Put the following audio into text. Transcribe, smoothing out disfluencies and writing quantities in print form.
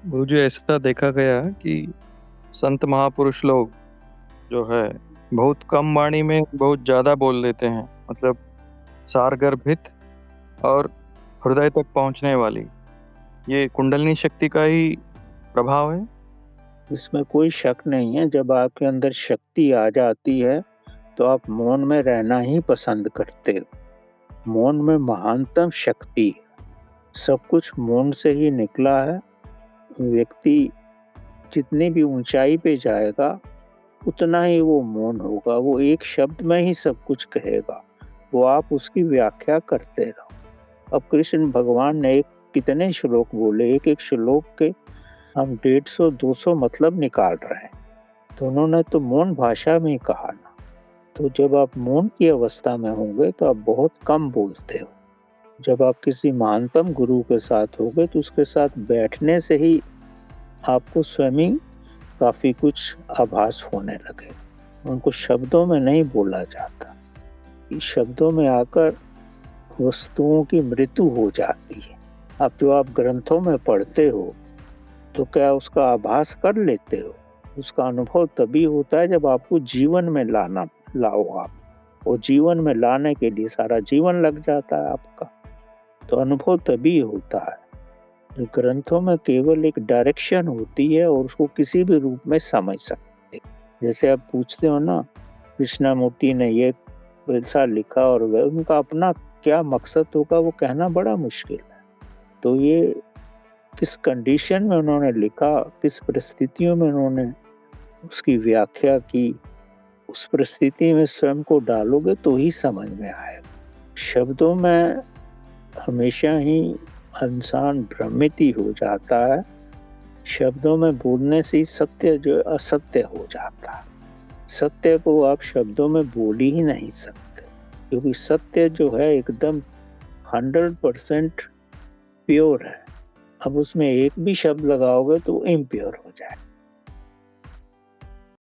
गुरुजी, ऐसा देखा गया कि संत महापुरुष लोग जो है बहुत कम वाणी में बहुत ज़्यादा बोल देते हैं। मतलब सारगर्भित और हृदय तक पहुँचने वाली। ये कुंडलिनी शक्ति का ही प्रभाव है? इसमें कोई शक नहीं है, जब आपके अंदर शक्ति आ जाती है, तो आप मौन में रहना ही पसंद करते हो। मौन में महानतम शक्ति है। सब कुछ मौन से ही निकला है। व्यक्ति जितनी भी ऊँचाई पे जाएगा, उतना ही वो मौन होगा। वो एक शब्द में ही सब कुछ कहेगा। वो आप उसकी व्याख्या करते रहो। अब कृष्ण भगवान ने कितने श्लोक बोले, एक-एक श्लोक के हम 150-200 मतलब निकाल रहे हैं। तो उन्होंने तो मौन भाषा में ही कहा ना। तो जब आप मौन की अवस्था में होंगे तो आप बहुत कम बोलते हो। जब आप किसी महानतम गुरु के साथ होगे तो उसके साथ बैठने से ही आपको स्वयं ही काफ़ी कुछ आभास होने लगेगा। उनको शब्दों में नहीं बोला जाता। इस शब्दों में आकर वस्तुओं की मृत्यु हो जाती है। अब जो आप ग्रंथों में पढ़ते हो, तो क्या उसका आभास कर लेते हो? उसका अनुभव तभी होता है जब आपको जीवन में लाओ आप। और जीवन में लाने के लिए सारा जीवन लग जाता है आपका। तो अनुभव तभी होता है। ग्रंथों में केवल एक डायरेक्शन होती है और उसको किसी भी रूप में समझ सकते हैं। जैसे आप पूछते हो ना, कृष्णमूर्ति ने ये ऐसा लिखा और वह उनका अपना क्या मकसद होगा वो कहना बड़ा मुश्किल है। तो ये किस कंडीशन में उन्होंने लिखा, किस परिस्थितियों में उन्होंने उसकी व्याख्या की, उस परिस्थिति में स्वयं को डालोगे तो ही समझ में आएगा। शब्दों में हमेशा ही इंसान भ्रमित ही हो जाता है। शब्दों में बोलने से ही सत्य जो है असत्य हो जाता है। सत्य को आप शब्दों में बोल ही नहीं सकते, क्योंकि सत्य जो है एकदम 100% प्योर है। अब उसमें एक भी शब्द लगाओगे तो इम्प्योर हो जाए।